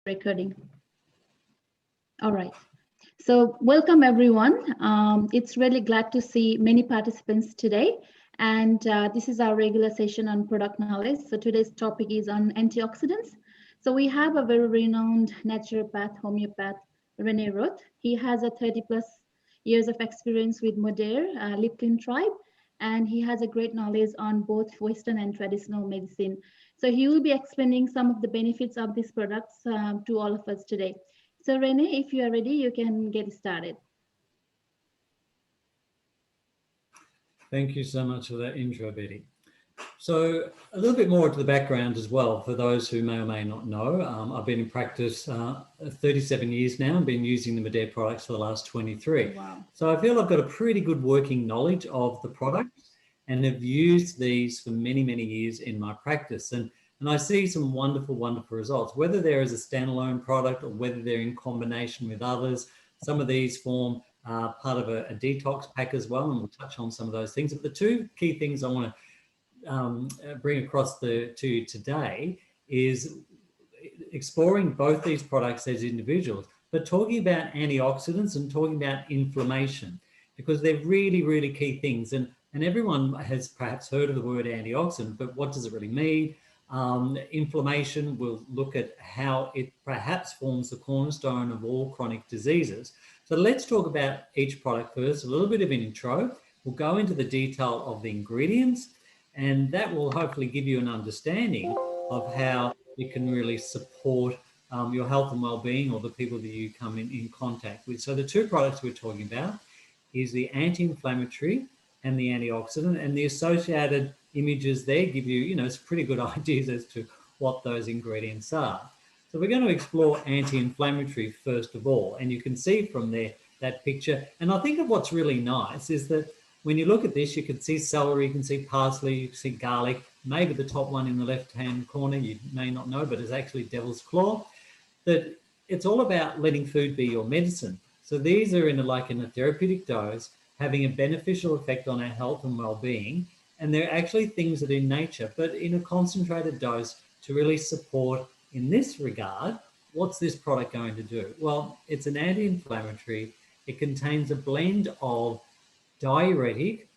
Recording. All right. So welcome everyone. It's really glad to see many participants today. And this is our regular session on product knowledge. So today's topic is on antioxidants. So we have a very renowned naturopath, homeopath, Rene Roth. He has a 30 plus years of experience with Modere, Lipton tribe, and he has a great knowledge on both Western and traditional medicine. So he will be explaining some of the benefits of these products to all of us today. So Rene, if you are ready, you can get started. Thank you so much for that intro, Betty. So a little bit more to the background as well, for those who may or may not know. I've been in practice 37 years now. I've been using the Modere products for the last 23. Wow. So I feel I've got a pretty good working knowledge of the products and have used these for many, many years in my practice. And I see some wonderful, wonderful results, whether they're as a standalone product or whether they're in combination with others. Some of these form part of a detox pack as well, and we'll touch on some of those things. But the two key things I want to bring across to you today is exploring both these products as individuals, but talking about antioxidants and talking about inflammation, because they're really, really key things. And everyone has perhaps heard of the word antioxidant, but what does it really mean? Inflammation, we'll look at how it perhaps forms the cornerstone of all chronic diseases. So let's talk about each product first, a little bit of an intro. We'll go into the detail of the ingredients, and that will hopefully give you an understanding of how it can really support your health and well-being, or the people that you come in contact with. So the two products we're talking about is the anti-inflammatory and the antioxidant, and the associated images there give you, it's pretty good ideas as to what those ingredients are. So we're going to explore anti-inflammatory first of all, and you can see from there that picture. And I think of what's really nice is that when you look at this, you can see celery, you can see parsley, you can see garlic, maybe the top one in the left-hand corner, you may not know, but it's actually devil's claw. That it's all about letting food be your medicine. So these are in a therapeutic dose, having a beneficial effect on our health and well-being. And they're actually things that are in nature, but in a concentrated dose to really support, in this regard, what's this product going to do? Well, it's an anti-inflammatory. It contains a blend of diuretic,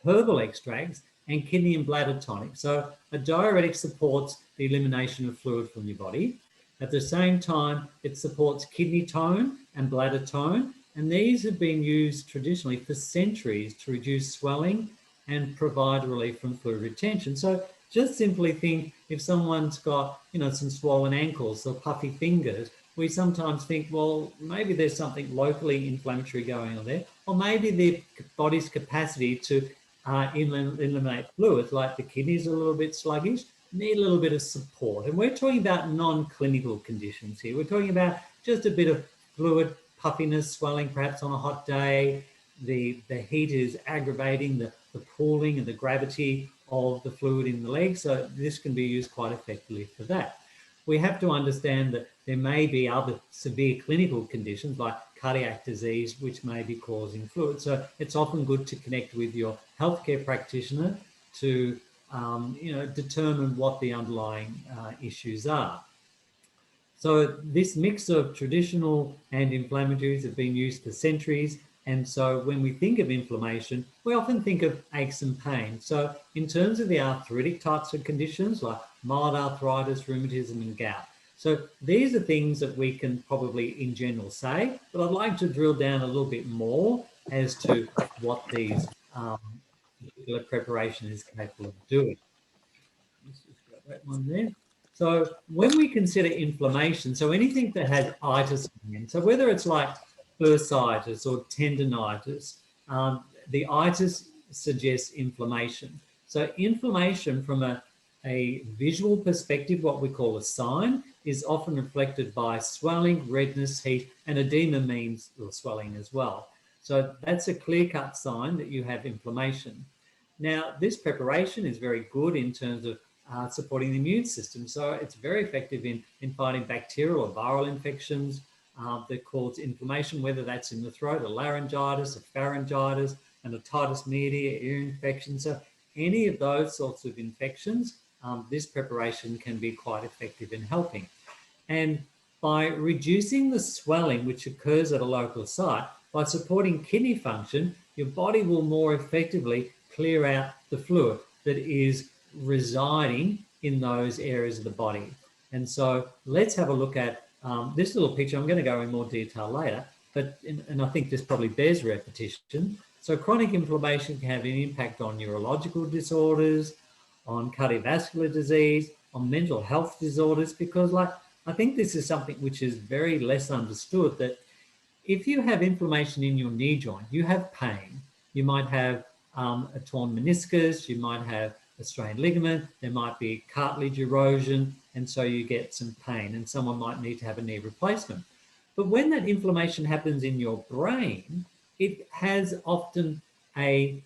herbal extracts, and kidney and bladder tonic. So a diuretic supports the elimination of fluid from your body. At the same time, it supports kidney tone and bladder tone. And these have been used traditionally for centuries to reduce swelling and provide relief from fluid retention. So just simply think, if someone's got, some swollen ankles or puffy fingers, we sometimes think, well, maybe there's something locally inflammatory going on there, or maybe their body's capacity to eliminate fluids, like the kidneys are a little bit sluggish, need a little bit of support. And we're talking about non-clinical conditions here. We're talking about just a bit of fluid, puffiness, swelling, perhaps on a hot day. The heat is aggravating the pooling and the gravity of the fluid in the leg. So this can be used quite effectively for that. We have to understand that there may be other severe clinical conditions like cardiac disease, which may be causing fluid. So it's often good to connect with your healthcare practitioner to determine what the underlying issues are. So this mix of traditional anti-inflammatories have been used for centuries. And so when we think of inflammation, we often think of aches and pain. So in terms of the arthritic types of conditions like mild arthritis, rheumatism, and gout. So these are things that we can probably in general say, but I'd like to drill down a little bit more as to what these particular preparation is capable of doing. Let's just grab that one there. So when we consider inflammation, so anything that has itis in, so whether it's like bursitis or tendinitis, the itis suggests inflammation. So inflammation from a visual perspective, what we call a sign, is often reflected by swelling, redness, heat, and edema means swelling as well. So that's a clear-cut sign that you have inflammation. Now, this preparation is very good in terms of supporting the immune system. So it's very effective in fighting bacterial or viral infections that cause inflammation, whether that's in the throat, a laryngitis, a pharyngitis, an otitis media, ear infection. So any of those sorts of infections, this preparation can be quite effective in helping. And by reducing the swelling which occurs at a local site, by supporting kidney function, your body will more effectively clear out the fluid that is residing in those areas of the body. And so let's have a look at this little picture. I'm going to go in more detail later, but and I think this probably bears repetition. So chronic inflammation can have an impact on neurological disorders, on cardiovascular disease, on mental health disorders, because I think this is something which is very less understood, that if you have inflammation in your knee joint, you have pain. You might have a torn meniscus, you might have a strained ligament, there might be cartilage erosion, and so you get some pain, and someone might need to have a knee replacement. But when that inflammation happens in your brain, it has often a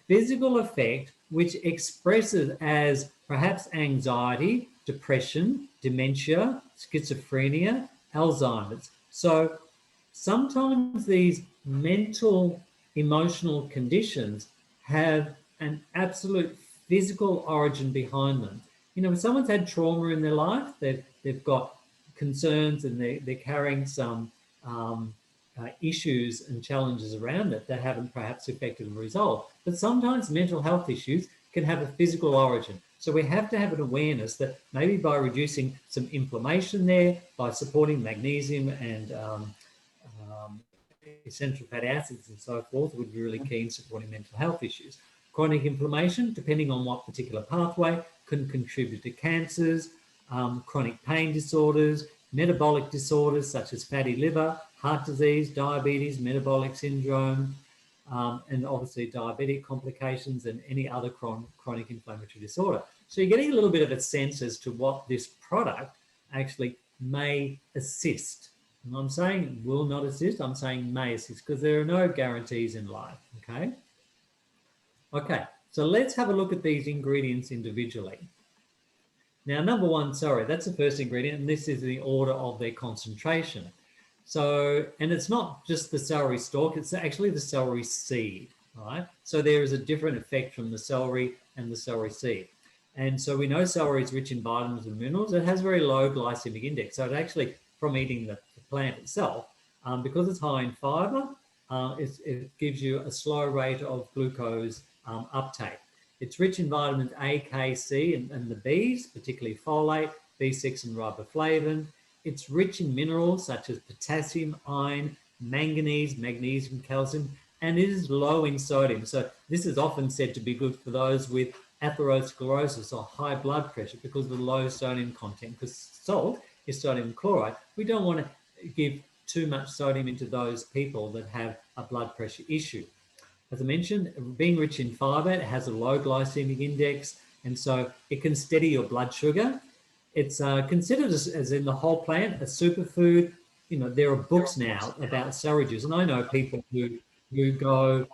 physical effect which expresses as perhaps anxiety, depression, dementia, schizophrenia, Alzheimer's. So sometimes these mental, emotional conditions have an absolute physical origin behind them. You know, if someone's had trauma in their life, they've got concerns and they're carrying some issues and challenges around it that haven't perhaps effectively resolved. But sometimes mental health issues can have a physical origin. So we have to have an awareness that maybe by reducing some inflammation there, by supporting magnesium and essential fatty acids and so forth, would be really key in supporting mental health issues. Chronic inflammation, depending on what particular pathway, can contribute to cancers, chronic pain disorders, metabolic disorders such as fatty liver, heart disease, diabetes, metabolic syndrome, and obviously diabetic complications and any other chronic inflammatory disorder. So you're getting a little bit of a sense as to what this product actually may assist. And I'm saying will not assist, I'm saying may assist, because there are no guarantees in life, okay? Okay, so let's have a look at these ingredients individually. Now, number one, sorry, that's the first ingredient, and this is the order of their concentration. So, and it's not just the celery stalk, it's actually the celery seed, right? So there is a different effect from the celery and the celery seed. And so we know celery is rich in vitamins and minerals. It has very low glycemic index. So it actually, from eating the plant itself, because it's high in fiber, it gives you a slow rate of glucose uptake. It's rich in vitamins A, K, C, and the Bs, particularly folate, B6 and riboflavin. It's rich in minerals such as potassium, iron, manganese, magnesium, calcium, and it is low in sodium. So this is often said to be good for those with atherosclerosis or high blood pressure because of the low sodium content, because salt is sodium chloride. We don't want to give too much sodium into those people that have a blood pressure issue. As I mentioned, being rich in fiber, it has a low glycemic index, and so it can steady your blood sugar. It's considered as in the whole plant a superfood. You know, there are books now about celery juice, and I know people who go,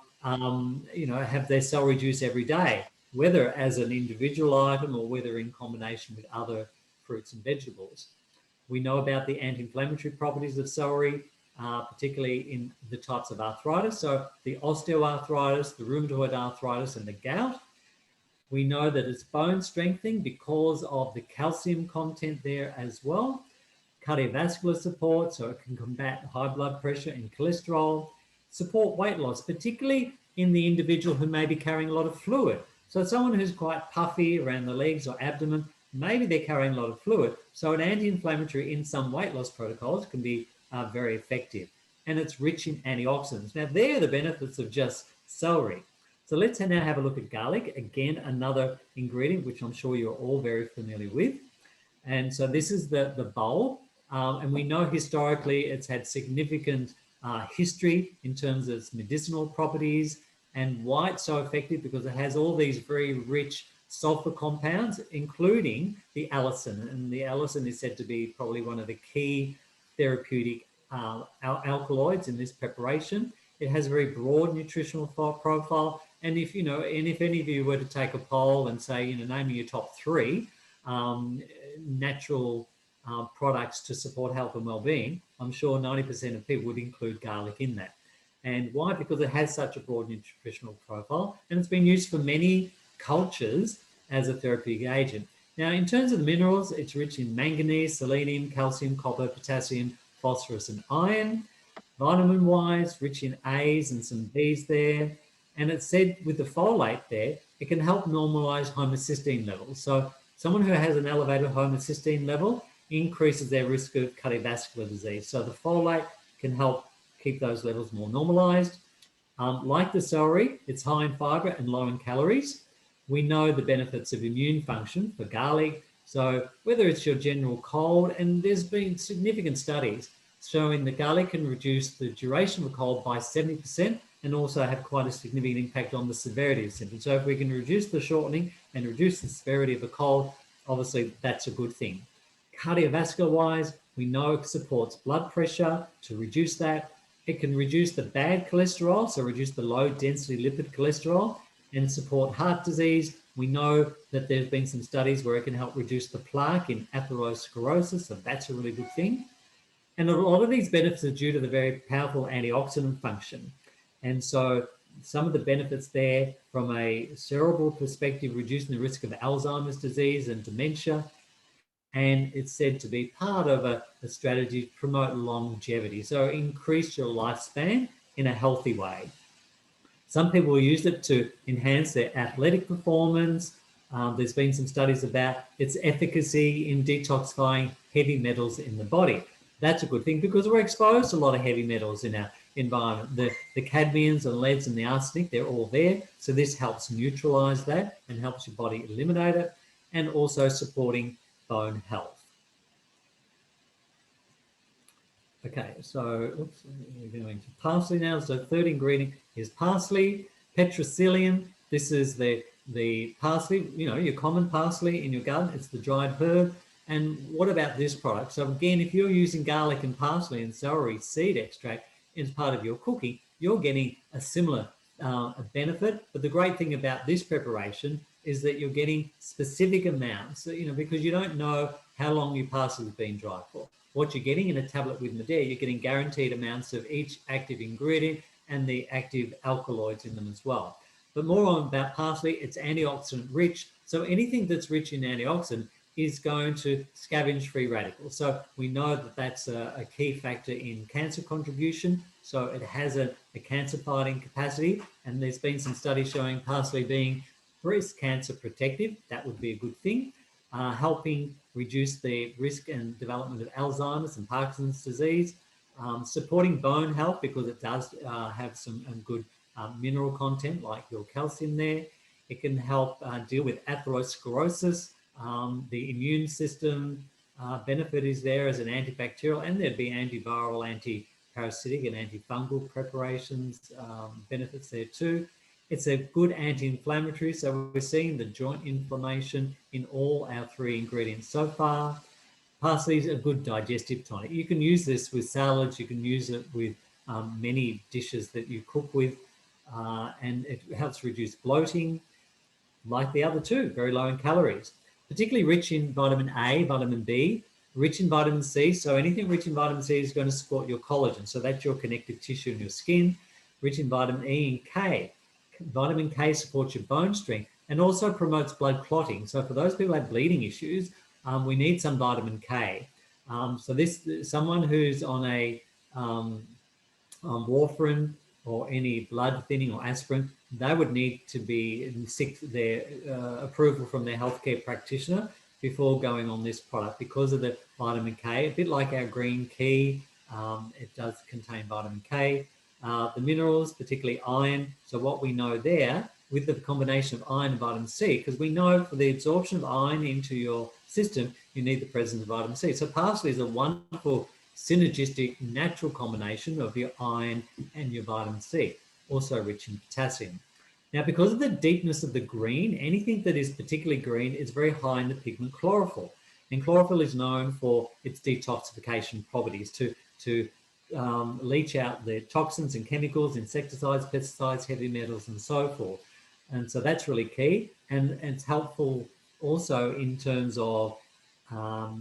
you know, have their celery juice every day, whether as an individual item or whether in combination with other fruits and vegetables. We know about the anti-inflammatory properties of celery, particularly in the types of arthritis. So the osteoarthritis, the rheumatoid arthritis, and the gout. We know that it's bone strengthening because of the calcium content there as well. Cardiovascular support, so it can combat high blood pressure and cholesterol. Support weight loss, particularly in the individual who may be carrying a lot of fluid. So someone who's quite puffy around the legs or abdomen, maybe they're carrying a lot of fluid. So an anti-inflammatory in some weight loss protocols can be very effective. And it's rich in antioxidants. Now, they're the benefits of just celery. So let's now have a look at garlic. Again, another ingredient, which I'm sure you're all very familiar with. And so this is the bulb. And we know historically it's had significant history in terms of its medicinal properties, and why it's so effective because it has all these very rich sulfur compounds, including the allicin. And the allicin is said to be probably one of the key therapeutic alkaloids in this preparation. It has a very broad nutritional profile. And if any of you were to take a poll and say, name me your top 3 natural products to support health and well-being, I'm sure 90% of people would include garlic in that. And why? Because it has such a broad nutritional profile, and it's been used for many cultures as a therapeutic agent. Now, in terms of the minerals, it's rich in manganese, selenium, calcium, copper, potassium, phosphorus, and iron. Vitamin-wise, rich in A's and some B's there. And it's said with the folate there, it can help normalize homocysteine levels. So someone who has an elevated homocysteine level increases their risk of cardiovascular disease. So the folate can help keep those levels more normalized. Like the celery, it's high in fiber and low in calories. We know the benefits of immune function for garlic. So whether it's your general cold, and there's been significant studies showing that garlic can reduce the duration of a cold by 70% and also have quite a significant impact on the severity of symptoms. So if we can reduce the shortening and reduce the severity of a cold, obviously that's a good thing. Cardiovascular wise, we know it supports blood pressure to reduce that. It can reduce the bad cholesterol, so reduce the low density lipid cholesterol and support heart disease. We know that there's been some studies where it can help reduce the plaque in atherosclerosis, so that's a really good thing. And a lot of these benefits are due to the very powerful antioxidant function. And so some of the benefits there from a cerebral perspective, reducing the risk of Alzheimer's disease and dementia. And it's said to be part of a strategy to promote longevity. So increase your lifespan in a healthy way. Some people use it to enhance their athletic performance. There's been some studies about its efficacy in detoxifying heavy metals in the body. That's a good thing because we're exposed to a lot of heavy metals in our environment. The cadmiums and leads and the arsenic, they're all there. So this helps neutralize that and helps your body eliminate it, and also supporting bone health. Okay, so oops, we're going to parsley now. So third ingredient is parsley, petricillium. This is the parsley, you know, your common parsley in your garden. It's the dried herb. And what about this product? So again, if you're using garlic and parsley and celery seed extract as part of your cooking, you're getting a similar benefit. But the great thing about this preparation is that you're getting specific amounts, you know, because you don't know how long your parsley has been dried for. What you're getting in a tablet with Modere, you're getting guaranteed amounts of each active ingredient and the active alkaloids in them as well. But more on about parsley, it's antioxidant rich. So anything that's rich in antioxidant is going to scavenge free radicals. So we know that that's a key factor in cancer contribution. So it has a cancer fighting capacity. And there's been some studies showing parsley being breast cancer protective. That would be a good thing. Helping reduce the risk and development of Alzheimer's and Parkinson's disease, supporting bone health because it does have some good mineral content like your calcium there. It can help deal with atherosclerosis. The immune system benefit is there as an antibacterial, and there'd be antiviral, anti-parasitic and antifungal preparations, benefits there too. It's a good anti-inflammatory, so we're seeing the joint inflammation in all our three ingredients so far. Parsley is a good digestive tonic. You can use this with salads, you can use it with many dishes that you cook with, and it helps reduce bloating, like the other two, very low in calories. Particularly rich in vitamin A, vitamin B, rich in vitamin C. So anything rich in vitamin C is going to support your collagen. So that's your connective tissue in your skin. Rich in vitamin E and K. Vitamin K supports your bone strength and also promotes blood clotting. So for those people who have bleeding issues, we need some vitamin K. So this someone who's on a warfarin or any blood thinning or aspirin, they would need to be seek their approval from their healthcare practitioner before going on this product because of the vitamin K. A bit like our green key, it does contain vitamin K. The minerals, particularly iron. So what we know there with the combination of iron and vitamin C, because we know for the absorption of iron into your system, you need the presence of vitamin C. So parsley is a wonderful synergistic natural combination of your iron and your vitamin C, also rich in potassium. Now, because of the deepness of the green, anything that is particularly green is very high in the pigment chlorophyll. And chlorophyll is known for its detoxification properties to leach out the toxins and chemicals, insecticides, pesticides, heavy metals, and so forth. And so that's really key. And it's helpful also in terms of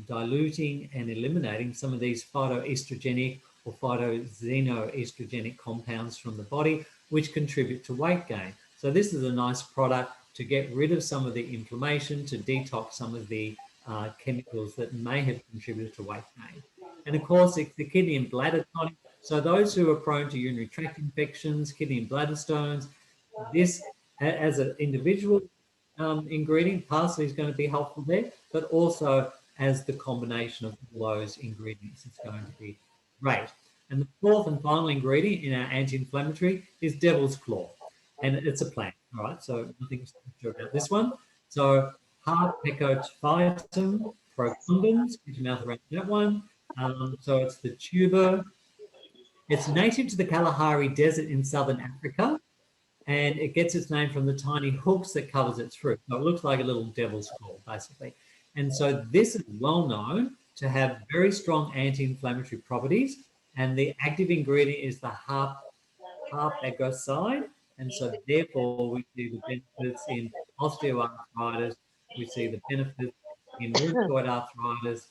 diluting and eliminating some of these phytoestrogenic or phytoxenoestrogenic compounds from the body, which contribute to weight gain. So this is a nice product to get rid of some of the inflammation, to detox some of the chemicals that may have contributed to weight gain. And of course, it's the kidney and bladder tonic. So those who are prone to urinary tract infections, kidney and bladder stones, this as an individual ingredient, parsley is going to be helpful there, but also as the combination of all those ingredients, it's going to be great. And the fourth and final ingredient in our anti-inflammatory is devil's claw, and it's a plant. All right, so nothing special about this one. So Harpecophytum profundans, get your mouth around that one. So it's the tuber. It's native to the Kalahari Desert in southern Africa, and it gets its name from the tiny hooks that covers its fruit. So it looks like a little devil's claw, basically. And so this is well known to have very strong anti-inflammatory properties, and the active ingredient is the harpagoside. And so therefore we see the benefits in osteoarthritis, we see the benefits in rheumatoid arthritis,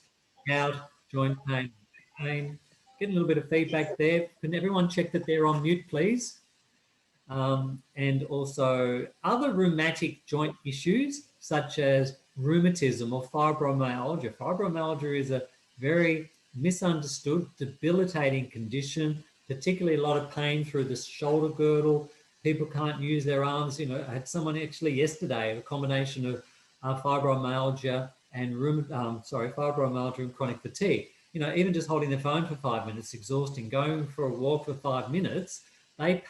gout, joint pain. Getting a little bit of feedback there. Can everyone check that they're on mute, please? And also other rheumatic joint issues such as rheumatism or fibromyalgia. Fibromyalgia is a very misunderstood, debilitating condition, particularly a lot of pain through the shoulder girdle. People can't use their arms. You know, I had someone actually yesterday, a combination of fibromyalgia and fibromyalgia and chronic fatigue. You know, even just holding the phone for 5 minutes, exhausting. Going for a walk for 5 minutes, they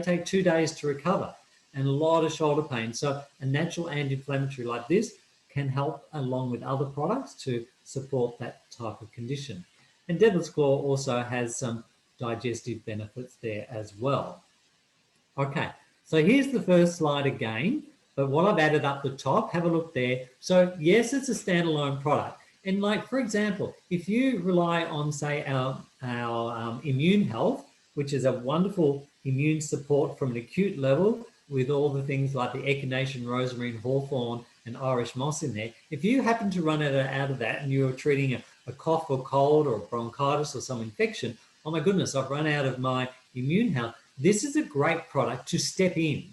take 2 days to recover, and a lot of shoulder pain. So a natural anti-inflammatory like this can help along with other products to support that type of condition. And devil's claw also has some digestive benefits there as well. Okay, so here's the first slide again, but what I've added up the top, have a look there. So yes, it's a standalone product. And like, for example, if you rely on, say, our immune health, which is a wonderful immune support from an acute level with all the things like the echinacea, rosemary, and hawthorn and Irish moss in there, if you happen to run out of that and you're treating a cough or cold or bronchitis or some infection, oh my goodness, I've run out of my immune health. This is a great product to step in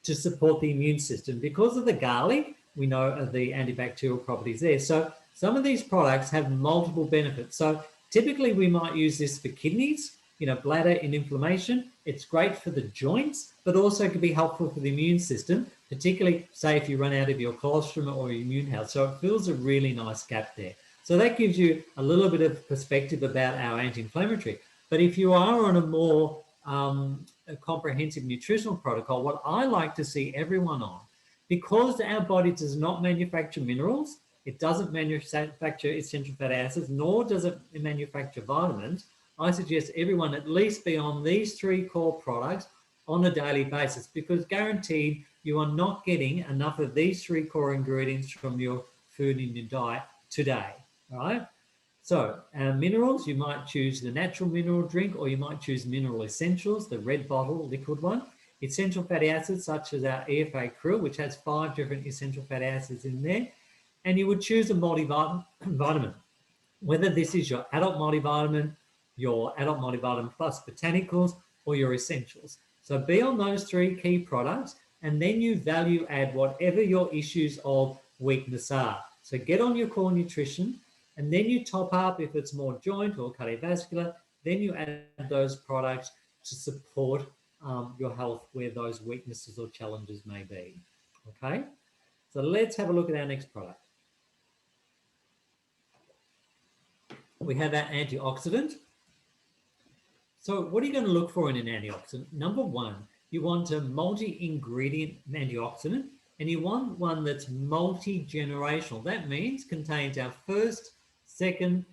to support the immune system. Because of the garlic, we know of the antibacterial properties there. So some of these products have multiple benefits. So typically we might use this for kidneys, bladder and inflammation. It's great for the joints, but also can be helpful for the immune system, particularly, say, if you run out of your colostrum or your immune health. So it fills a really nice gap there. So that gives you a little bit of perspective about our anti-inflammatory. But if you are on a more a comprehensive nutritional protocol, what I like to see everyone on, because our body does not manufacture minerals, it doesn't manufacture essential fatty acids, nor does it manufacture vitamins, I suggest everyone at least be on these 3 core products on a daily basis, because guaranteed you are not getting enough of these 3 core ingredients from your food in your diet today, all right? So minerals, you might choose the natural mineral drink, or you might choose mineral essentials, the red bottle liquid one. Essential fatty acids such as our EFA krill, which has 5 different essential fatty acids in there. And you would choose a multivitamin, whether this is your adult multivitamin, your adult multivitamin plus botanicals, or your essentials. So be on those 3 key products, and then you value add whatever your issues of weakness are. So get on your core nutrition, and then you top up if it's more joint or cardiovascular, then you add those products to support your health where those weaknesses or challenges may be. Okay, so let's have a look at our next product. We have our antioxidant. So what are you going to look for in an antioxidant? Number 1, you want a multi-ingredient antioxidant, and you want one that's multi-generational. That means contains our first, second,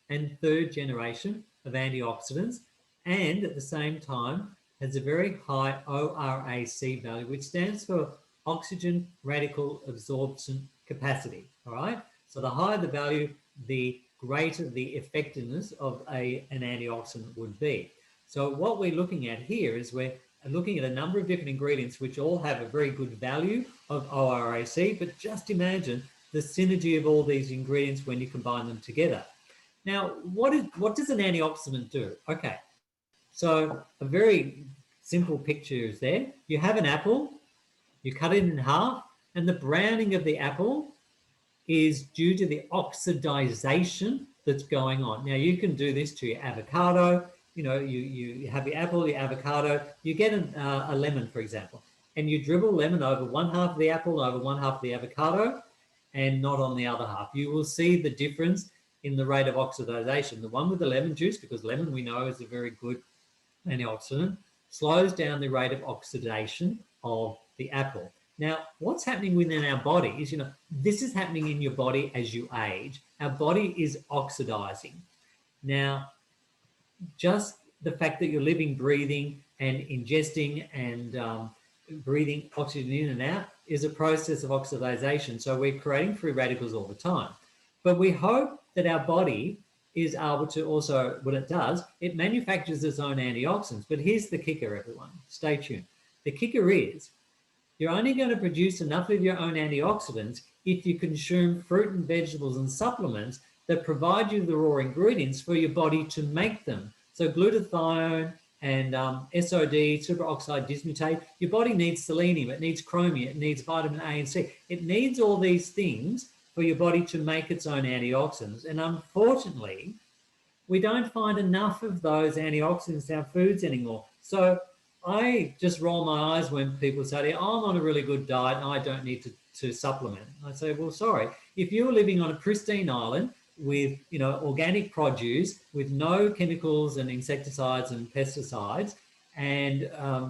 and third generation of antioxidants, and at the same time has a very high ORAC value, which stands for oxygen radical absorption capacity. All right. So the higher the value, the greater the effectiveness of an antioxidant would be. So what we're looking at here is we're looking at a number of different ingredients which all have a very good value of ORAC, but just imagine the synergy of all these ingredients when you combine them together. Now, what does an antioxidant do? Okay, so a very simple picture is there. You have an apple, You cut it in half, and the browning of the apple is due to the oxidization that's going on. Now, you can do this to your avocado. You know, you have your apple, your avocado. You get a lemon, for example, and you dribble lemon over one half of the apple, over one half of the avocado, and not on the other half. You will see the difference in the rate of oxidization. The one with the lemon juice, because lemon we know is a very good antioxidant, slows down the rate of oxidation of the apple. Now, what's happening within our body is, this is happening in your body as you age. Our body is oxidizing. Now, just the fact that you're living, breathing, and ingesting and breathing oxygen in and out is a process of oxidization. So we're creating free radicals all the time. But we hope that our body is able to also, what it does, it manufactures its own antioxidants. But here's the kicker, everyone. Stay tuned. The kicker is you're only going to produce enough of your own antioxidants if you consume fruit and vegetables and supplements that provide you the raw ingredients for your body to make them. So glutathione and SOD, superoxide dismutate, your body needs selenium, it needs chromium, it needs vitamin A and C. It needs all these things for your body to make its own antioxidants. And unfortunately, we don't find enough of those antioxidants in our foods anymore. So I just roll my eyes when people say, I'm on a really good diet and I don't need to supplement. I say, well, sorry. If you're living on a pristine island with, organic produce, with no chemicals and insecticides and pesticides, and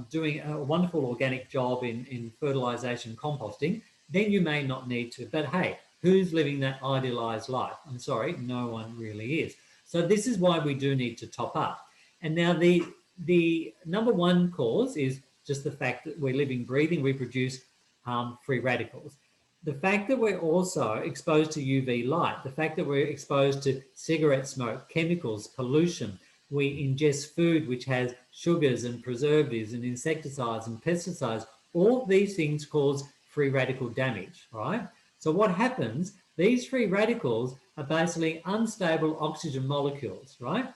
doing a wonderful organic job in fertilization, composting, then you may not need to. But hey, who's living that idealized life? I'm sorry, no one really is. So this is why we do need to top up. And now the number one cause is just the fact that we're living, breathing, we produce free radicals. The fact that we're also exposed to UV light, the fact that we're exposed to cigarette smoke, chemicals, pollution, we ingest food which has sugars and preservatives and insecticides and pesticides, all these things cause free radical damage, right? So what happens, these free radicals are basically unstable oxygen molecules, right?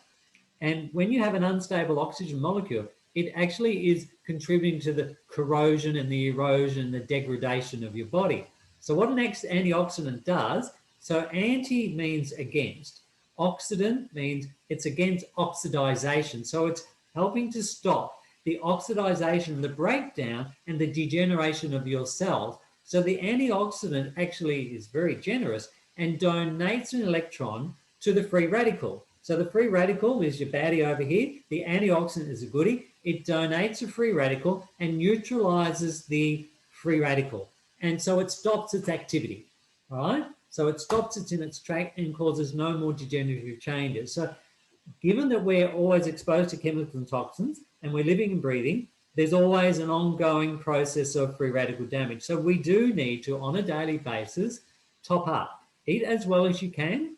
And when you have an unstable oxygen molecule, it actually is contributing to the corrosion and the erosion and the degradation of your body. So what an antioxidant does, so anti means against. Oxidant means it's against oxidization. So it's helping to stop the oxidization, the breakdown, and the degeneration of your cells. So the antioxidant actually is very generous and donates an electron to the free radical. So the free radical is your baddie over here. The antioxidant is a goodie. It donates a free radical and neutralizes the free radical. And so it stops its activity, all right? So it stops it in its track and causes no more degenerative changes. So given that we're always exposed to chemicals and toxins and we're living and breathing, there's always an ongoing process of free radical damage. So we do need to, on a daily basis, top up. Eat as well as you can,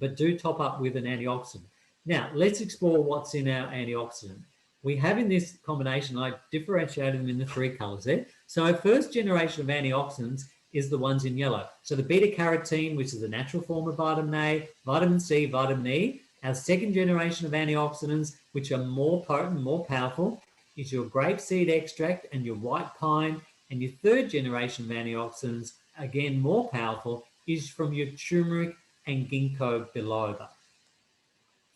but do top up with an antioxidant. Now, let's explore what's in our antioxidant. We have in this combination, I differentiated them in the three colors there. So our first generation of antioxidants is the ones in yellow. So the beta-carotene, which is a natural form of vitamin A, vitamin C, vitamin E. Our second generation of antioxidants, which are more potent, more powerful, is your grapeseed extract and your white pine. And your third generation of antioxidants, again more powerful, is from your turmeric and ginkgo biloba.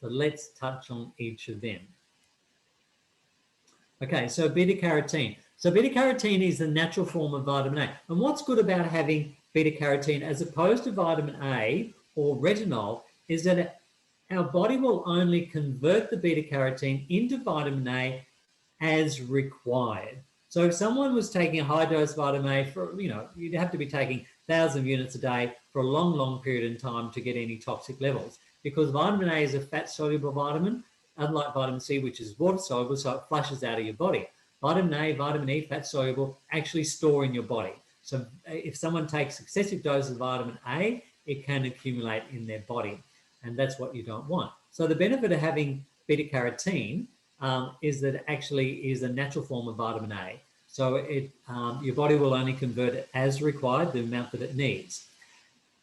So let's touch on each of them. Okay, so beta-carotene. So beta-carotene is the natural form of vitamin A. And what's good about having beta-carotene as opposed to vitamin A or retinol is that our body will only convert the beta-carotene into vitamin A as required. So if someone was taking a high dose vitamin A for, you'd have to be taking 1,000 units a day for a long, long period in time to get any toxic levels, because vitamin A is a fat-soluble vitamin, unlike vitamin C, which is water-soluble, so it flushes out of your body. Vitamin A, vitamin E, fat-soluble, actually store in your body. So if someone takes excessive doses of vitamin A, it can accumulate in their body, and that's what you don't want. So the benefit of having beta-carotene is that it actually is a natural form of vitamin A. So your body will only convert it as required, the amount that it needs.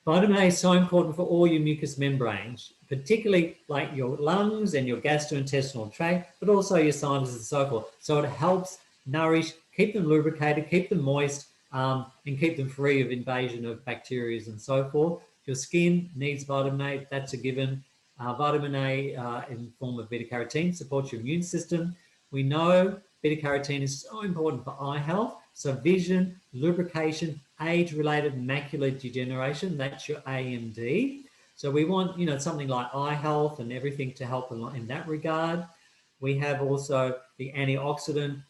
Vitamin A is so important for all your mucous membranes, particularly like your lungs and your gastrointestinal tract, but also your sinuses and so forth. So it helps nourish keep them lubricated, keep them moist, and keep them free of invasion of bacteria and so forth. Your skin needs vitamin A, that's a given. Vitamin A in the form of beta-carotene supports your immune system. We know beta-carotene is so important for eye health. So vision, lubrication, age-related macular degeneration, that's your AMD. So we want, something like eye health and everything to help in that regard. We have also the antioxidant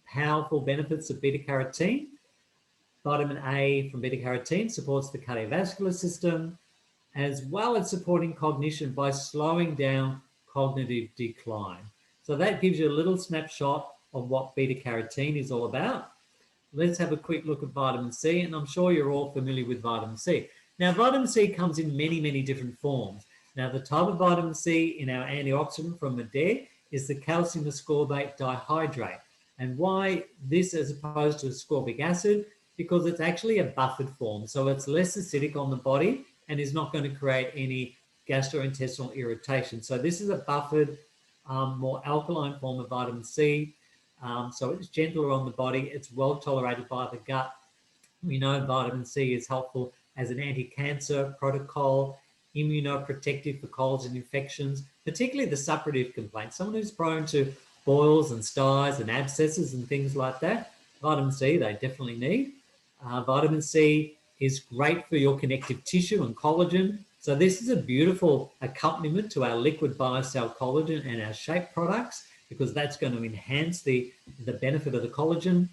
powerful benefits of beta-carotene. Vitamin A from beta-carotene supports the cardiovascular system, as well as supporting cognition by slowing down cognitive decline. So that gives you a little snapshot of what beta-carotene is all about. Let's have a quick look at vitamin C, and I'm sure you're all familiar with vitamin C. Now, vitamin C comes in many, many different forms. Now, the type of vitamin C in our antioxidant from Modere is the calcium ascorbate dihydrate. And why this as opposed to ascorbic acid? Because it's actually a buffered form. So it's less acidic on the body and is not going to create any gastrointestinal irritation. So this is a buffered, more alkaline form of vitamin C. So it's gentler on the body. It's well tolerated by the gut. We know vitamin C is helpful as an anti-cancer protocol, immunoprotective for colds and infections, particularly the suppurative complaints. Someone who's prone to boils and stars and abscesses and things like that, vitamin C they definitely need. Vitamin C is great for your connective tissue and collagen. So this is a beautiful accompaniment to our liquid biocell collagen and our shape products, because that's going to enhance the benefit of the collagen.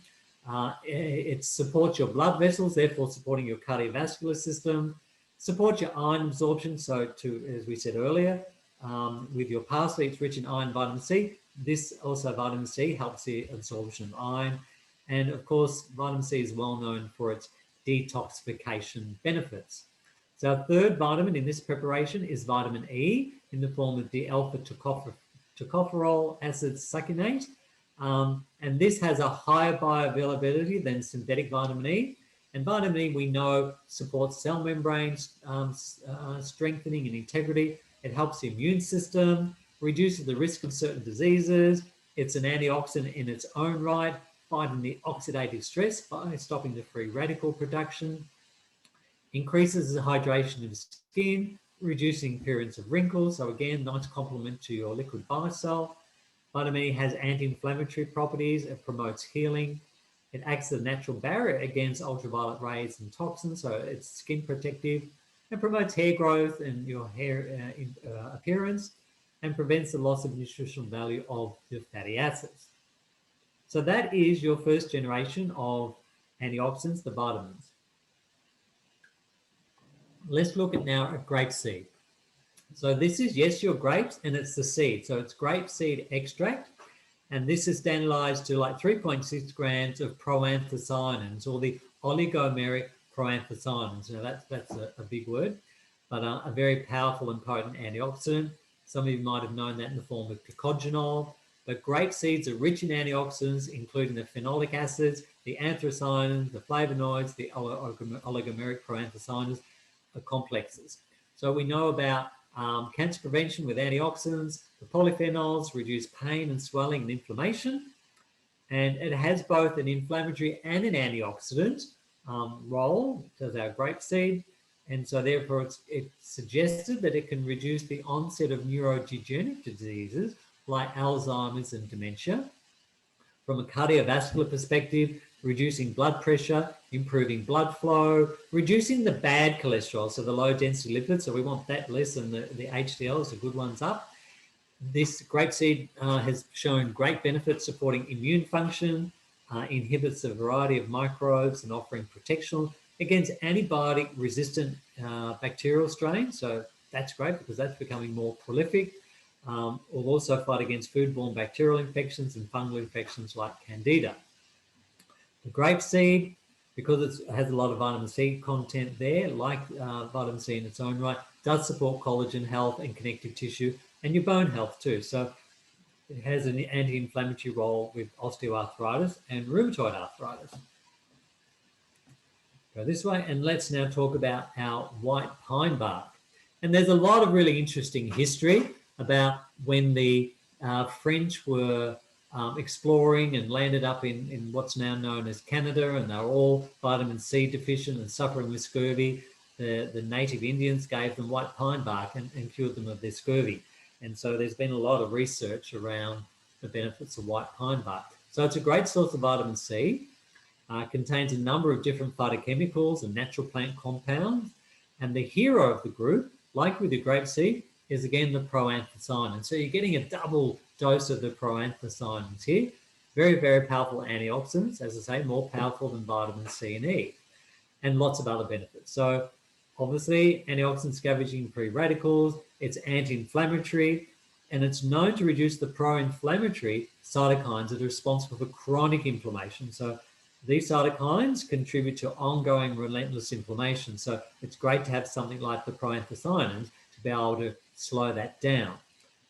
It supports your blood vessels, therefore supporting your cardiovascular system, supports your iron absorption. So as we said earlier, with your parsley, it's rich in iron, vitamin C. This also, vitamin C, helps the absorption of iron. And of course, vitamin C is well known for its detoxification benefits. So our third vitamin in this preparation is vitamin E in the form of D-alpha tocopherol acid succinate. And this has a higher bioavailability than synthetic vitamin E. And vitamin E, we know, supports cell membranes strengthening and integrity. It helps the immune system, reduces the risk of certain diseases. It's an antioxidant in its own right, fighting the oxidative stress by stopping the free radical production, increases the hydration of the skin, reducing appearance of wrinkles. So again, nice complement to your liquid biocell. Vitamin E has anti-inflammatory properties. It promotes healing. It acts as a natural barrier against ultraviolet rays and toxins, so it's skin protective. It promotes hair growth and your hair appearance, and prevents the loss of nutritional value of the fatty acids. So that is your first generation of antioxidants, the vitamins. Let's look at now at grapeseed. So this is, yes, your grapes, and it's the seed. So it's grapeseed extract, and this is standardized to like 3.6 grams of proanthocyanins, or the oligomeric proanthocyanins. Now that's a big word, but a very powerful and potent antioxidant. Some of you might have known that in the form of picogenol. But grape seeds are rich in antioxidants, including the phenolic acids, the anthocyanins, the flavonoids, the oligomeric proanthocyanins, the complexes. So we know about cancer prevention with antioxidants. The polyphenols reduce pain and swelling and inflammation. And it has both an inflammatory and an antioxidant role, does our grapeseed. And so therefore it's suggested that it can reduce the onset of neurodegenerative diseases like Alzheimer's and dementia. From a cardiovascular perspective, reducing blood pressure, improving blood flow, reducing the bad cholesterol, so the low density lipids. So we want that less, and the HDLs, the good ones, up. This grapeseed has shown great benefits supporting immune function, inhibits a variety of microbes and offering protection against antibiotic resistant bacterial strains. So that's great because that's becoming more prolific. Will also fight against foodborne bacterial infections and fungal infections like Candida. The grapeseed, because it has a lot of vitamin C content there, like vitamin C in its own right, does support collagen health and connective tissue and your bone health too. So it has an anti-inflammatory role with osteoarthritis and rheumatoid arthritis. Go this way, and let's now talk about our white pine bark. And there's a lot of really interesting history about when the French were exploring and landed up in what's now known as Canada, and they were all vitamin C deficient and suffering with scurvy. The native Indians gave them white pine bark and cured them of their scurvy. And so there's been a lot of research around the benefits of white pine bark. So it's a great source of vitamin C. Contains a number of different phytochemicals and natural plant compounds. And the hero of the group, like with the grapeseed, is again the proanthocyanins. So you're getting a double dose of the proanthocyanins here. Very, very powerful antioxidants, as I say, more powerful than vitamin C and E, and lots of other benefits. So obviously, antioxidant scavenging free radicals, it's anti-inflammatory, and it's known to reduce the pro-inflammatory cytokines that are responsible for chronic inflammation. So these cytokines contribute to ongoing relentless inflammation. So it's great to have something like the proanthocyanins to be able to slow that down.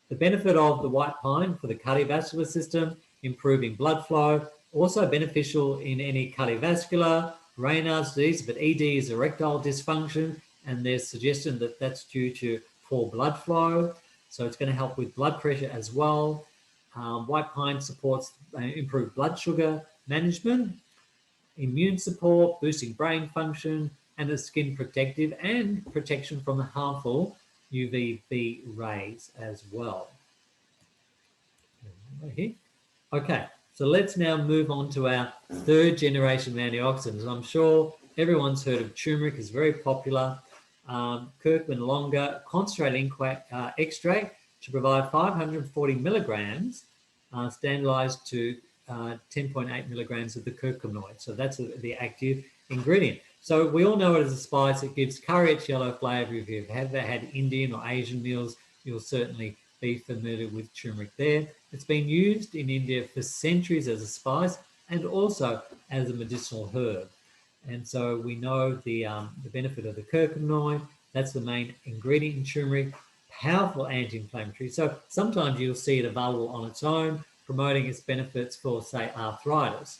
The benefit of the white pine for the cardiovascular system, improving blood flow, also beneficial in any cardiovascular, Raynaud's disease, but ED is erectile dysfunction, and there's suggestion that that's due to poor blood flow. So it's going to help with blood pressure as well. White pine supports improved blood sugar management, immune support, boosting brain function, and is skin protective and protection from the harmful UVB rays as well. Okay, so let's now move on to our third generation of antioxidants. I'm sure everyone's heard of turmeric, is very popular. Kirkman Longer concentrated extract to provide 540 milligrams, standardized to 10.8 milligrams of the curcuminoid. So that's the active ingredient. So we all know it as a spice. It gives curry-rich yellow flavor. If you've ever had Indian or Asian meals, you'll certainly be familiar with turmeric there. It's been used in India for centuries as a spice and also as a medicinal herb. And so we know the benefit of the curcuminoid. That's the main ingredient in turmeric. Powerful anti-inflammatory. So sometimes you'll see it available on its own, promoting its benefits for, say, arthritis.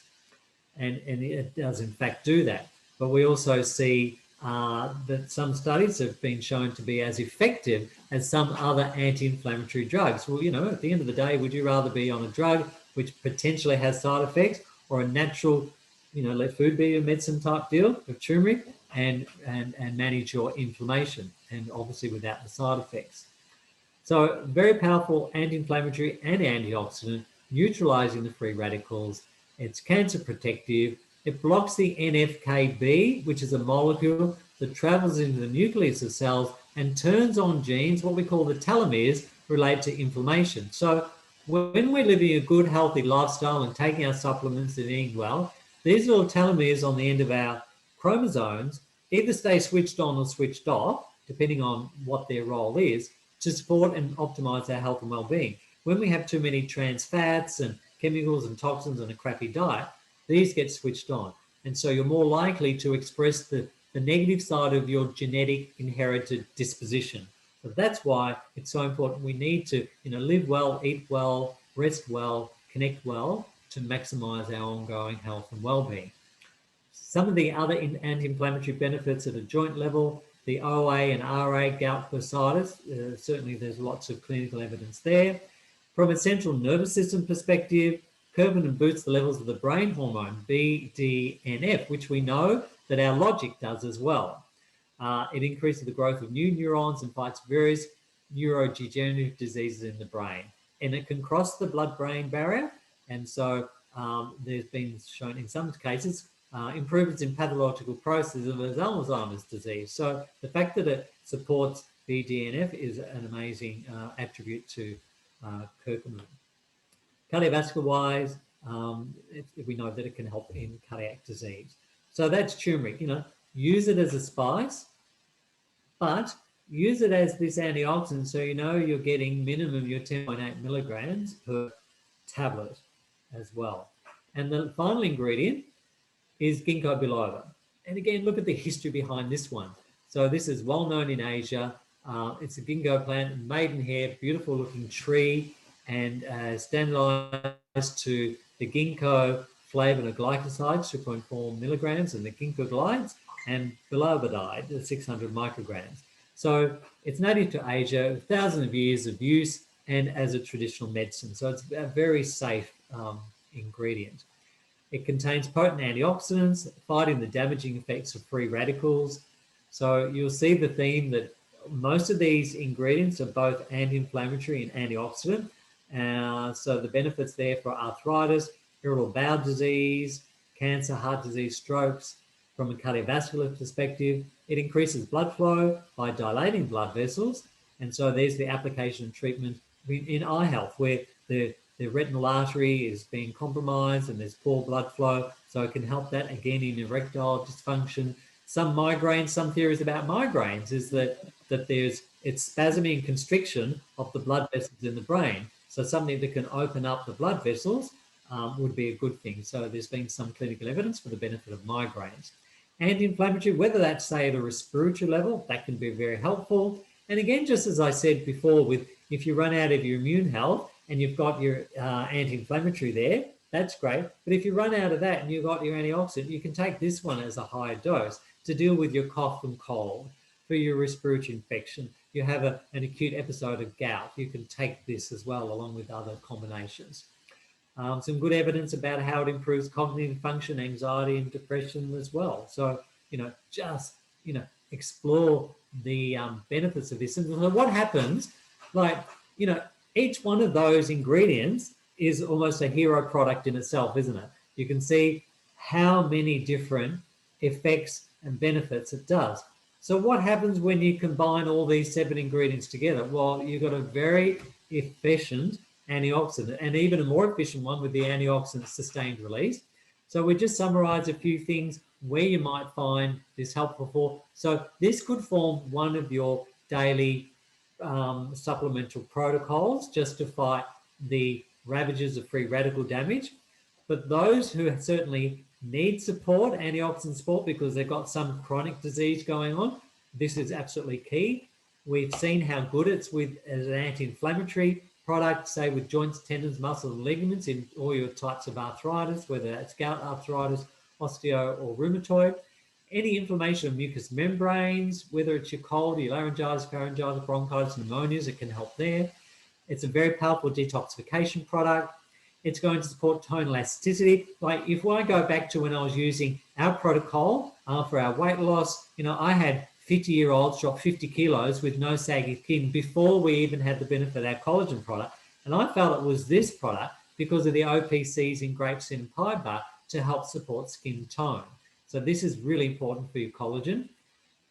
And it does, in fact, do that. But we also see that some studies have been shown to be as effective as some other anti-inflammatory drugs. Well, you know, at the end of the day, would you rather be on a drug which potentially has side effects, or a natural, you know, let food be a medicine type deal of turmeric and manage your inflammation, and obviously without the side effects? So very powerful anti-inflammatory and antioxidant, neutralizing the free radicals. It's cancer protective. It blocks the NF-κB, which is a molecule that travels into the nucleus of cells and turns on genes, what we call the telomeres, related to inflammation. So when we're living a good, healthy lifestyle and taking our supplements and eating well, these little telomeres on the end of our chromosomes either stay switched on or switched off, depending on what their role is, to support and optimize our health and well-being. When we have too many trans fats and chemicals and toxins and a crappy diet, these get switched on. And so you're more likely to express the negative side of your genetic inherited disposition. So that's why it's so important. We need to, you know, live well, eat well, rest well, connect well to maximize our ongoing health and well-being. Some of the other anti-inflammatory benefits at a joint level, the OA and RA gout bursitis, certainly there's lots of clinical evidence there. From a central nervous system perspective, curcumin boosts the levels of the brain hormone, BDNF, which we know that our logic does as well. It increases the growth of new neurons and fights various neurodegenerative diseases in the brain. And it can cross the blood-brain barrier. And so there's been shown in some cases improvements in pathological processes of Alzheimer's disease. So the fact that it supports BDNF is an amazing attribute to curcumin. Cardiovascular-wise, we know that it can help in cardiac disease. So that's turmeric. You know, use it as a spice, but use it as this antioxidant, so you know you're getting minimum your 10.8 milligrams per tablet as well. And the final ingredient is ginkgo biloba. And again, look at the history behind this one. So this is well known in Asia. It's a ginkgo plant, maidenhair, beautiful looking tree, and standardized to the ginkgo flavonoglycosides, 2.4 milligrams, and the ginkgo glides, and bilobidide, 600 micrograms. So it's native to Asia, thousands of years of use. and as a traditional medicine. So it's a very safe ingredient. It contains potent antioxidants, fighting the damaging effects of free radicals. So you'll see the theme that most of these ingredients are both anti-inflammatory and antioxidant. So the benefits there for arthritis, irritable bowel disease, cancer, heart disease, strokes. From a cardiovascular perspective, it increases blood flow by dilating blood vessels. And so there's the application and treatment in eye health, where the retinal artery is being compromised and there's poor blood flow. So it can help that, again, in erectile dysfunction. Some migraines, some theories about migraines is that it's spasming and constriction of the blood vessels in the brain. So something that can open up the blood vessels would be a good thing. So there's been some clinical evidence for the benefit of migraines. Anti-inflammatory, whether that's, say, at a respiratory level, that can be very helpful. And again, just as I said before, with if you run out of your immune health and you've got your anti-inflammatory there, that's great. But if you run out of that and you've got your antioxidant, you can take this one as a higher dose to deal with your cough and cold. For your respiratory infection, you have an acute episode of gout, you can take this as well, along with other combinations. Some good evidence about how it improves cognitive function, anxiety, and depression as well. So, just, explore the benefits of this. And so what happens, each one of those ingredients is almost a hero product in itself, isn't it? You can see how many different effects and benefits it does. So what happens when you combine all these 7 ingredients together? Well, you've got a very efficient antioxidant, and even a more efficient one with the antioxidant sustained release. So we just summarize a few things where you might find this helpful for. So this could form one of your daily supplemental protocols just to fight the ravages of free radical damage. But those who certainly need support, antioxidant support, because they've got some chronic disease going on, this is absolutely key. We've seen how good it's as an anti-inflammatory product, say with joints, tendons, muscles, and ligaments in all your types of arthritis, whether that's gout arthritis, osteo, or rheumatoid. Any inflammation of mucous membranes, whether it's your cold, your laryngitis, pharyngitis, bronchitis, pneumonias, it can help there. It's a very powerful detoxification product. It's going to support tone elasticity. Like if I go back to when I was using our protocol for our weight loss, I had 50-year-olds drop 50 kilos with no saggy skin before we even had the benefit of our collagen product. And I felt it was this product because of the OPCs in grapeseed and pie bark to help support skin tone. So this is really important for your collagen.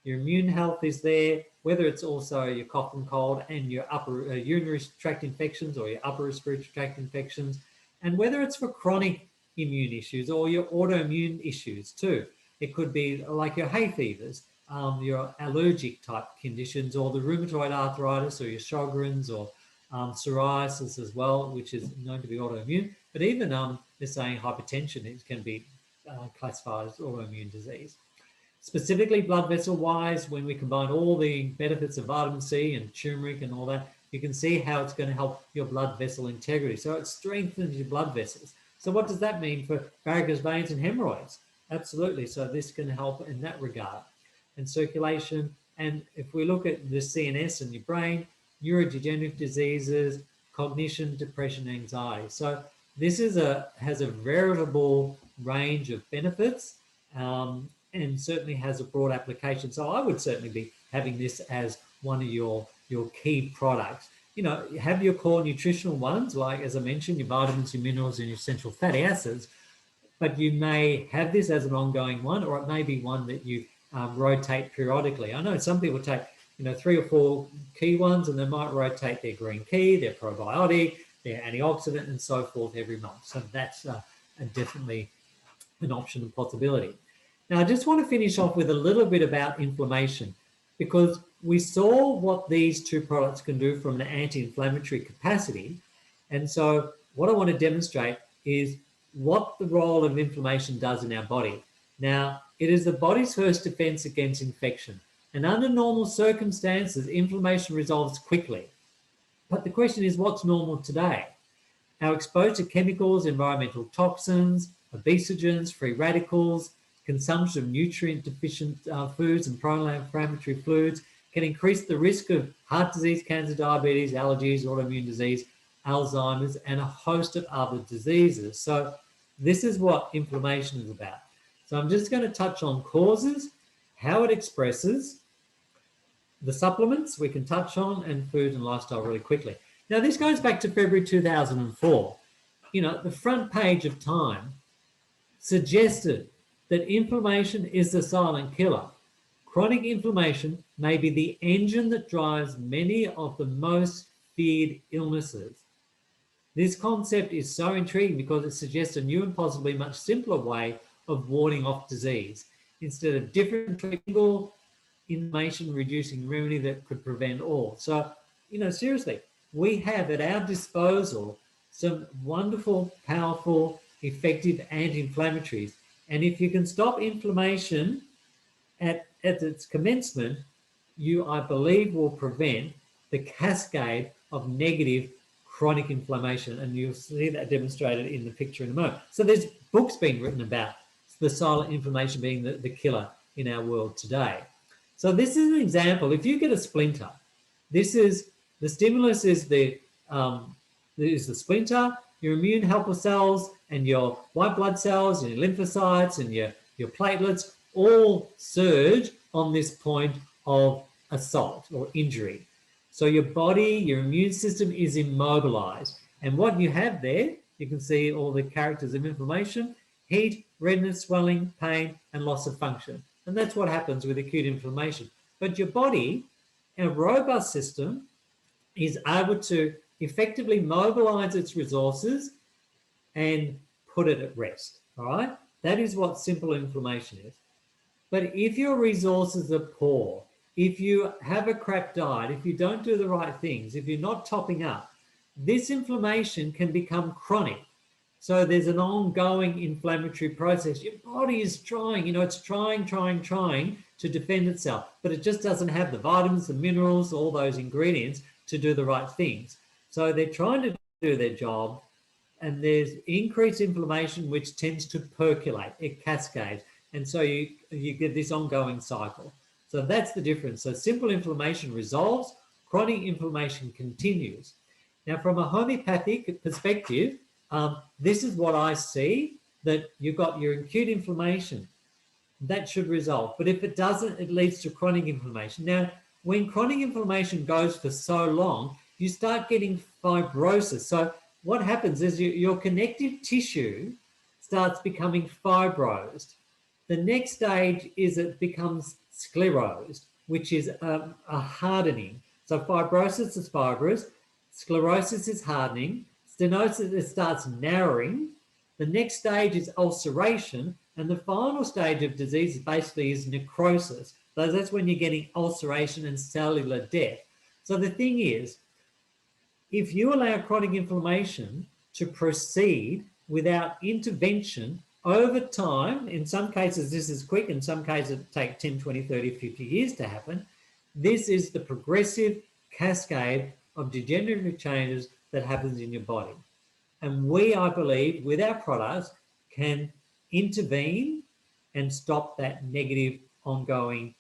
Your immune health is there, whether it's also your cough and cold and your upper urinary tract infections or your upper respiratory tract infections, and whether it's for chronic immune issues or your autoimmune issues too. It could be like your hay fevers, your allergic type conditions, or the rheumatoid arthritis, or your Sjogren's, or psoriasis as well, which is known to be autoimmune. But even they're saying hypertension, it can be classified as autoimmune disease. Specifically blood vessel wise, when we combine all the benefits of vitamin C and turmeric and all that, you can see how it's going to help your blood vessel integrity. So it strengthens your blood vessels. So what does that mean for varicose veins and hemorrhoids? Absolutely. So this can help in that regard. And circulation. And if we look at the CNS and your brain, neurodegenerative diseases, cognition, depression, anxiety. So this has a veritable range of benefits and certainly has a broad application. So I would certainly be having this as one of your key products. You have your core nutritional ones, like as I mentioned, your vitamins, your minerals, and your essential fatty acids. But you may have this as an ongoing one, or it may be one that you rotate periodically. I know some people take 3 or 4 key ones, and they might rotate their green key, their probiotic, their antioxidant, and so forth every month. So that's definitely an option and possibility. Now, I just want to finish off with a little bit about inflammation, because we saw what these 2 products can do from an anti-inflammatory capacity. And so what I want to demonstrate is what the role of inflammation does in our body. Now, it is the body's first defense against infection. And under normal circumstances, inflammation resolves quickly. But the question is, what's normal today? Our exposure to chemicals, environmental toxins, obesogens, free radicals, consumption of nutrient-deficient foods and pro-inflammatory fluids can increase the risk of heart disease, cancer, diabetes, allergies, autoimmune disease, Alzheimer's, and a host of other diseases. So this is what inflammation is about. So I'm just going to touch on causes, how it expresses, the supplements we can touch on, and food and lifestyle really quickly. Now, this goes back to February 2004. You know, the front page of Time suggested that inflammation is the silent killer. Chronic inflammation may be the engine that drives many of the most feared illnesses. This concept is so intriguing because it suggests a new and possibly much simpler way of warding off disease instead of different single inflammation reducing remedy that could prevent all. So, you know, seriously, we have at our disposal some wonderful, powerful, effective anti-inflammatories. And if you can stop inflammation at its commencement, you, I believe, will prevent the cascade of negative chronic inflammation. And you'll see that demonstrated in the picture in a moment. So there's books being written about the silent inflammation being the killer in our world today. So this is an example. If you get a splinter, this is the stimulus is the splinter, your immune helper cells and your white blood cells and your lymphocytes and your platelets all surge on this point of assault or injury. So your body, your immune system is immobilized. And what you have there, you can see all the characters of inflammation: heat, redness, swelling, pain, and loss of function. And that's what happens with acute inflammation. But your body, a robust system, is able to effectively mobilize its resources and put it at rest. All right? That is what simple inflammation is. But if your resources are poor, if you have a crap diet, if you don't do the right things, if you're not topping up, this inflammation can become chronic. So there's an ongoing inflammatory process. Your body is trying, it's trying to defend itself, but it just doesn't have the vitamins, the minerals, all those ingredients to do the right things. So they're trying to do their job, and there's increased inflammation, which tends to percolate, it cascades. And so you get this ongoing cycle. So that's the difference. So simple inflammation resolves, chronic inflammation continues. Now, from a homeopathic perspective, this is what I see, that you've got your acute inflammation. That should resolve. But if it doesn't, it leads to chronic inflammation. Now, when chronic inflammation goes for so long, you start getting fibrosis. So what happens is your connective tissue starts becoming fibrosed. The next stage is it becomes sclerosed, which is a hardening. So fibrosis is fibrous, sclerosis is hardening, stenosis, it starts narrowing. The next stage is ulceration, and the final stage of disease basically is necrosis. So that's when you're getting ulceration and cellular death. So the thing is, if you allow chronic inflammation to proceed without intervention over time, in some cases this is quick, in some cases it takes 10, 20, 30, 50 years to happen, this is the progressive cascade of degenerative changes that happens in your body. And we, I believe, with our products, can intervene and stop that negative ongoing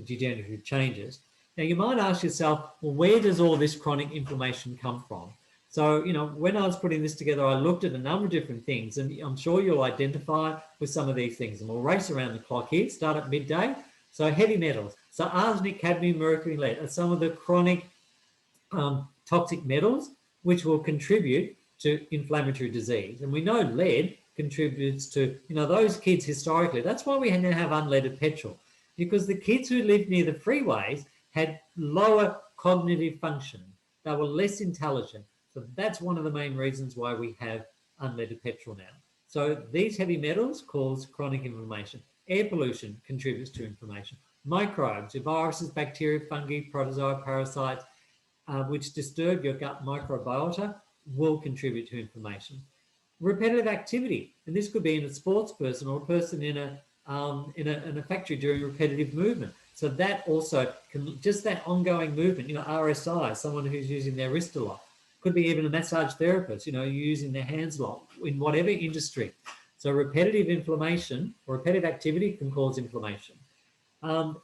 degenerative changes. Now, you might ask yourself, well, where does all this chronic inflammation come from? So, when I was putting this together, I looked at a number of different things, and I'm sure you'll identify with some of these things. And we'll race around the clock here, start at midday. So heavy metals. So arsenic, cadmium, mercury, lead are some of the chronic toxic metals which will contribute to inflammatory disease. And we know lead contributes to, those kids historically. That's why we now have unleaded petrol, because the kids who lived near the freeways had lower cognitive function. They were less intelligent. So that's one of the main reasons why we have unleaded petrol now. So these heavy metals cause chronic inflammation. Air pollution contributes to inflammation. Microbes, your viruses, bacteria, fungi, protozoa, parasites, which disturb your gut microbiota, will contribute to inflammation. Repetitive activity, and this could be in a sports person or a person in a factory doing repetitive movement. So that also can, just that ongoing movement, RSI, someone who's using their wrist a lot, could be even a massage therapist, using their hands a lot in whatever industry. So repetitive inflammation or repetitive activity can cause inflammation.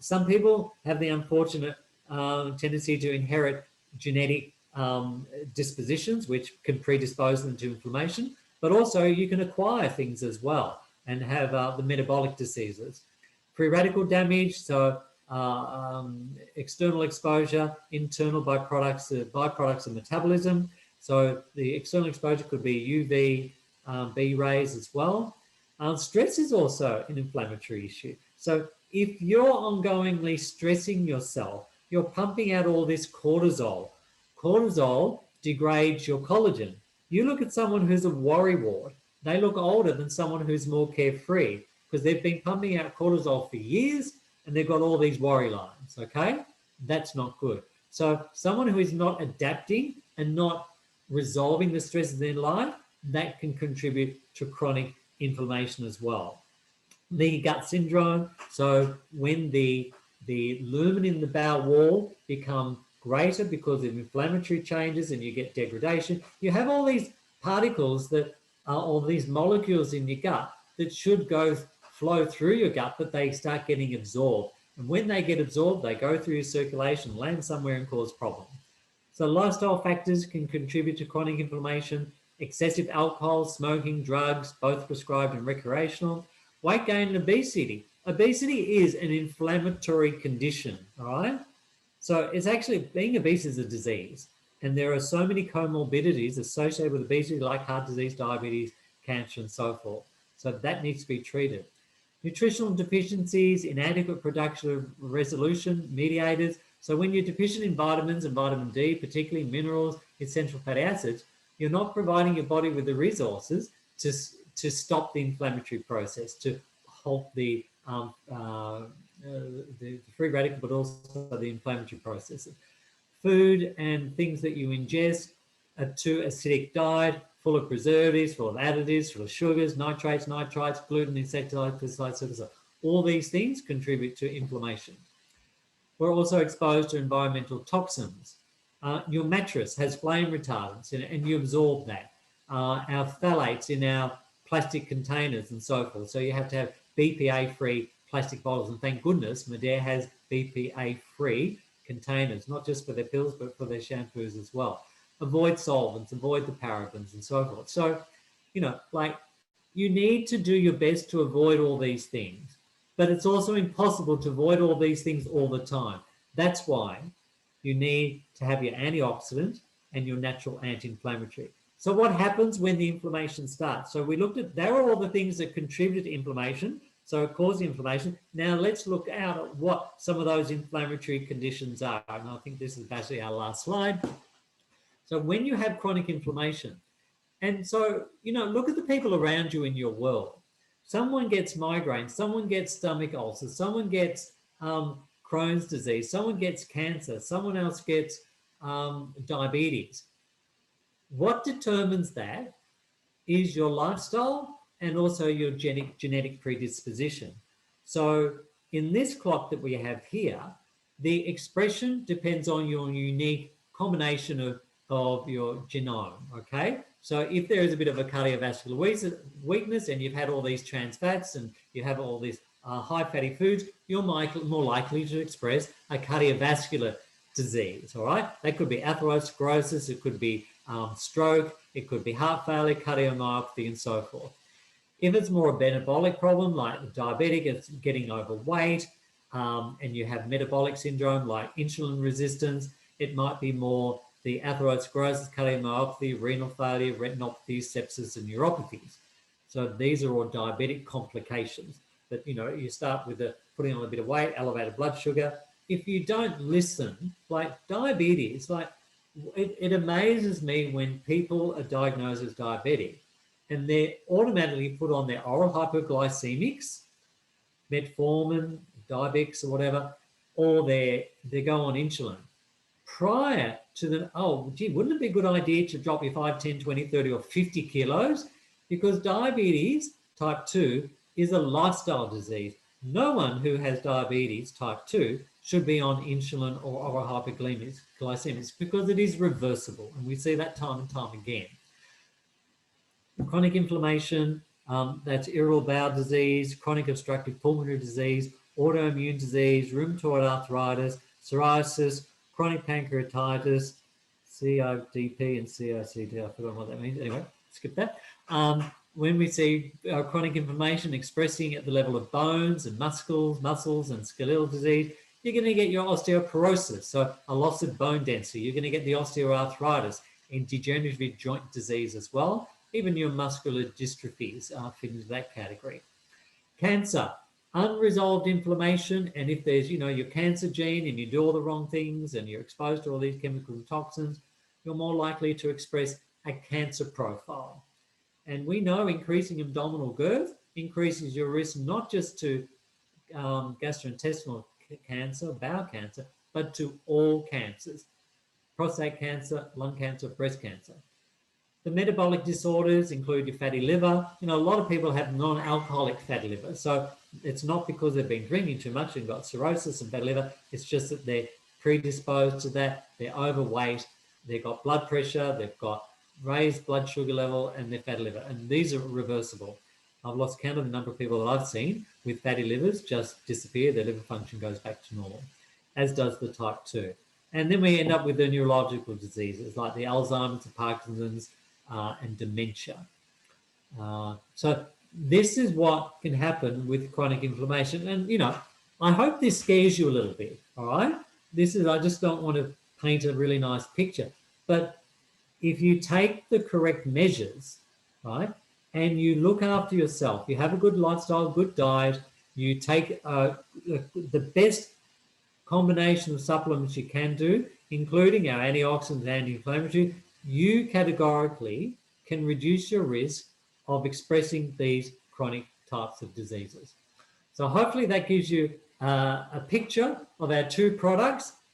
Some people have the unfortunate tendency to inherit genetic dispositions, which can predispose them to inflammation, but also you can acquire things as well and have the metabolic diseases. Free radical damage, so external exposure, internal byproducts of metabolism. So the external exposure could be UV, B rays as well. Stress is also an inflammatory issue. So if you're ongoingly stressing yourself, you're pumping out all this cortisol. Cortisol degrades your collagen. You look at someone who's a worrywart, they look older than someone who's more carefree because they've been pumping out cortisol for years and they've got all these worry lines, okay? That's not good. So someone who is not adapting and not resolving the stresses in life, that can contribute to chronic inflammation as well. Leaky gut syndrome, so when the lumen in the bowel wall become greater because of inflammatory changes and you get degradation, you have all these particles that are all these molecules in your gut that should flow through your gut, but they start getting absorbed. And when they get absorbed, they go through your circulation, land somewhere and cause problems. So lifestyle factors can contribute to chronic inflammation. Excessive alcohol, smoking, drugs, both prescribed and recreational. Weight gain and obesity. Obesity is an inflammatory condition, all right? So it's actually, being obese is a disease. And there are so many comorbidities associated with obesity, like heart disease, diabetes, cancer, and so forth. So that needs to be treated. Nutritional deficiencies, inadequate production of resolution mediators. So when you're deficient in vitamins and vitamin D, particularly minerals, essential fatty acids, you're not providing your body with the resources to stop the inflammatory process, to halt the free radical, but also the inflammatory processes. Food and things that you ingest, a too acidic diet, full of preservatives, full of additives, full of sugars, nitrates, gluten, insecticides, pesticides, herbicides. All these things contribute to inflammation. We're also exposed to environmental toxins. Your mattress has flame retardants in it, and you absorb that. Our phthalates in our plastic containers and so forth. So you have to have BPA-free plastic bottles. And thank goodness Modere has BPA-free containers, not just for their pills, but for their shampoos as well. Avoid solvents, avoid the parabens and so forth. So, you need to do your best to avoid all these things, but it's also impossible to avoid all these things all the time. That's why you need to have your antioxidant and your natural anti-inflammatory. So what happens when the inflammation starts? So we looked at, there are all the things that contribute to inflammation, so it causes inflammation. Now let's look out at what some of those inflammatory conditions are. And I think this is basically our last slide. So when you have chronic inflammation, and so, look at the people around you in your world. Someone gets migraines, someone gets stomach ulcers, someone gets Crohn's disease, someone gets cancer, someone else gets diabetes. What determines that is your lifestyle and also your genetic predisposition. So in this clock that we have here, the expression depends on your unique combination of your genome, okay? So if there is a bit of a cardiovascular weakness and you've had all these trans fats and you have all these high fatty foods, you're more likely to express a cardiovascular disease, all right? That could be atherosclerosis, it could be stroke, it could be heart failure, cardiomyopathy, and so forth. If it's more a metabolic problem, like diabetic, it's getting overweight, and you have metabolic syndrome like insulin resistance, it might be more the atherosclerosis, cardiomyopathy, renal failure, retinopathy, sepsis, and neuropathies. So these are all diabetic complications. But, you start with putting on a bit of weight, elevated blood sugar. If you don't listen, like diabetes, it amazes me when people are diagnosed as diabetic and they're automatically put on their oral hypoglycemics, metformin, Diabix or whatever, or they go on insulin. Prior to wouldn't it be a good idea to drop your 5, 10, 20, 30 or 50 kilos? Because diabetes type 2 is a lifestyle disease. No one who has diabetes type 2 should be on insulin or oral hypoglycemics because it is reversible. And we see that time and time again. Chronic inflammation, that's irritable bowel disease, chronic obstructive pulmonary disease, autoimmune disease, rheumatoid arthritis, psoriasis, chronic pancreatitis, COPD and COPD. I forgot what that means. Anyway, skip that. When we see chronic inflammation expressing at the level of bones and muscles and skeletal disease, you're going to get your osteoporosis, so a loss of bone density. You're going to get the osteoarthritis and degenerative joint disease as well. Even your muscular dystrophies fit into that category. Cancer, unresolved inflammation, and if there's, your cancer gene and you do all the wrong things and you're exposed to all these chemical toxins, you're more likely to express a cancer profile. And we know increasing abdominal girth increases your risk not just to gastrointestinal cancer, bowel cancer, but to all cancers: prostate cancer, lung cancer, breast cancer. The metabolic disorders include your fatty liver. A lot of people have non-alcoholic fatty liver. So it's not because they've been drinking too much and got cirrhosis and fatty liver. It's just that they're predisposed to that. They're overweight. They've got blood pressure. They've got raised blood sugar level and their fatty liver. And these are reversible. I've lost count of the number of people that I've seen with fatty livers just disappear. Their liver function goes back to normal, as does the type 2. And then we end up with the neurological diseases like the Alzheimer's, the Parkinson's, and dementia. So this is what can happen with chronic inflammation. And, I hope this scares you a little bit, all right? I just don't want to paint a really nice picture. But if you take the correct measures, right, and you look after yourself, you have a good lifestyle, good diet, you take the best combination of supplements you can do, including our antioxidants and anti-inflammatory, you categorically can reduce your risk of expressing these chronic types of diseases. So hopefully that gives you a picture of our two products